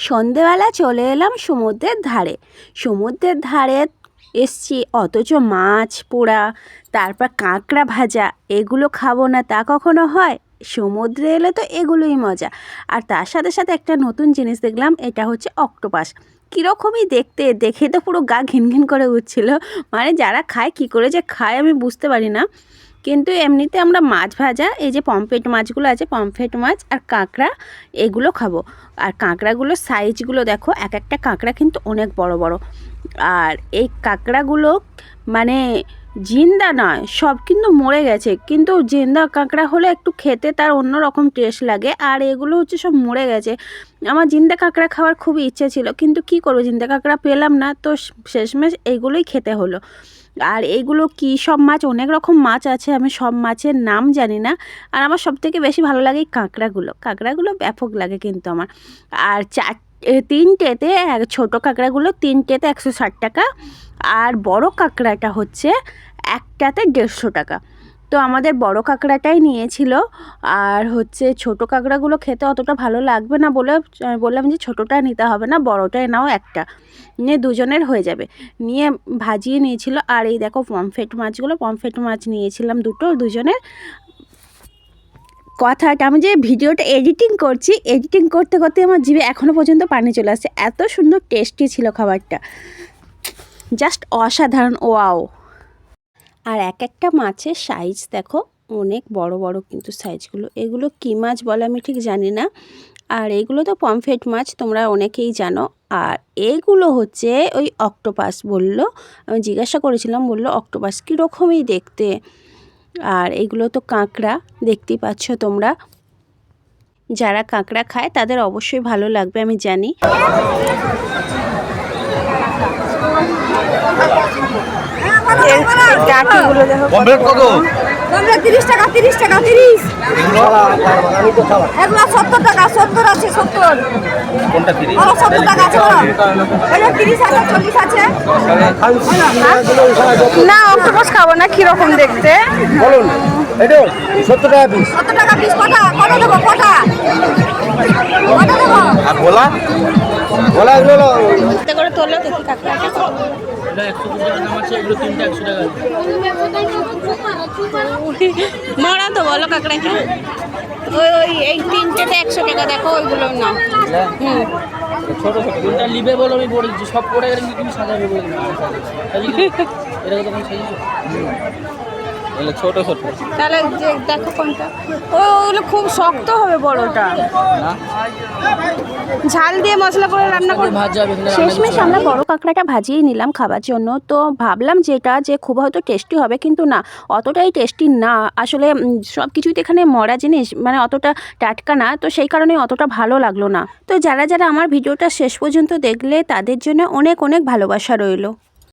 সন্ধেবেলা চলে এলাম সমুদ্রের ধারে। সমুদ্রের ধারে এসছি, অথচ মাছ পোড়া, তারপর কাঁকড়া ভাজা, এগুলো খাবো না তা কখনো হয়? সমুদ্রে এলে তো এগুলোই মজা। আর তার সাথে সাথে একটা নতুন জিনিস দেখলাম, এটা হচ্ছে অক্টোপাস। কীরকমই দেখতে, দেখে তো পুরো গা ঘিন ঘিন করে উঠছিল। মানে যারা খায় কী করে যে খায় আমি বুঝতে পারি না। কিন্তু এমনিতে আমরা মাছ ভাজা, এই যে পমফ্রেট মাছগুলো আছে, পমফ্রেট মাছ আর কাঁকড়া, এগুলো খাবো। আর কাঁকড়াগুলোর সাইজগুলো দেখো, এক একটা কাঁকড়া কিন্তু অনেক বড় বড়। আর এই কাঁকড়াগুলো মানে জিন্দা নয়, সব কিন্তু মরে গেছে। কিন্তু জিন্দা কাঁকড়া হলে একটু খেতে তার অন্য রকম টেস্ট লাগে, আর এগুলো হচ্ছে সব মরে গেছে। আমার জিন্দা কাঁকড়া খাওয়ার খুবই ইচ্ছে ছিল, কিন্তু কি করবো, জিন্দা কাঁকড়া পেলাম না, তো শেষমেশ এইগুলোই খেতে হলো। আর এইগুলো কি সব মাছ, অনেক রকম মাছ আছে, আমি সব মাছের নাম জানি না। আর আমার সবথেকে বেশি ভালো লাগে এই কাঁকড়াগুলো ব্যাপক লাগে কিন্তু আমার। আর তিনটেতে, ছোটো কাঁকড়াগুলো তিনটেতে 160 টাকা, আর বড় কাঁকড়াটা হচ্ছে একটাতে 150 টাকা। তো আমাদের বড় কাঁকড়াটাই নিয়েছিল। আর হচ্ছে ছোটো কাঁকড়াগুলো খেতে অতটা ভালো লাগবে না বলে বললাম যে ছোটোটা নিতে হবে না, বড়টাই নাও, একটা নিয়ে দুজনের হয়ে যাবে। নিয়ে ভাজিয়ে নিয়েছিল। আর এই দেখো পমফ্রেট মাছ নিয়েছিলাম দুজনের। কথাটা, আমি যে ভিডিওটা এডিটিং করতে করতে আমার জিভে এখনও পর্যন্ত পানি চলে আসছে, এত সুন্দর টেস্টি ছিল খাবারটা, জাস্ট অসাধারণ, ওয়াও। আর এক একটা মাছের সাইজ দেখো, অনেক বড় বড় কিন্তু সাইজগুলো। এগুলো কী মাছ বলে আমি ঠিক জানি না। আর এগুলো তো পমফ্রেট মাছ, তোমরা অনেকেই জানো। আর এগুলো হচ্ছে ওই অক্টোপাস বললো, আমি জিজ্ঞাসা করেছিলাম, বললো অক্টোপাস কীরকমই দেখতে। আর এগুলো তো কাঁকড়া, দেখতেই পাচ্ছ তোমরা। যারা কাঁকড়া খায় তাদের অবশ্যই ভালো লাগবে, আমি জানি। কাকিগুলো দেখো, 30 টাকা 30 টাকা 30, এগুলো 70 টাকা, 70 আছে 70, কোনটা 30? 70 টাকা আছে, এটা 30 আছে, 40 আছে না। অক্টোপাস খাবো না, কিরকম দেখতে বলুন। এটা 70 টাকা পিস। 70 টাকা পিস। কটা দেবো, কটা দেবো? আর গোলা এগুলো করে তোলো দেখি কাঁকড়াটা। এটা 120 টাকা দাম আছে, এগুলো তিনটা 100 টাকা। মরা তো বলো কাঁকড়াটা, ওই এই তিনটেতে 100 টাকা। দেখো ওইগুলো না, ছোট কোনটা লিবে বলো, আমি বলে দিচ্ছি। সব পড়ে গেলে তুমি সাজাবে বলে এটা তখন সাজিয়েছো, এগুলো ছোট তাহলে যে দেখো কোনটা। ওগুলো খুব শক্ত হবে, বড়টা না, ঝাল দিয়ে মশলা করে রান্না করে ভাজা। শেষমেশ আমরা বড় কাঁকড়াটা ভাজিয়ে নিলাম খাবার জন্য। তো ভাবলাম যেটা যে খুব হয়তো টেস্টি হবে, কিন্তু না, অতটাই টেস্টি না। আসলে সব কিছুই তো এখানে মরা জিনিস, মানে অতটা টাটকা না, তো সেই কারণে অতটা ভালো লাগলো না। তো যারা আমার ভিডিওটা শেষ পর্যন্ত দেখলে তাদের জন্য অনেক অনেক ভালোবাসা রইলো।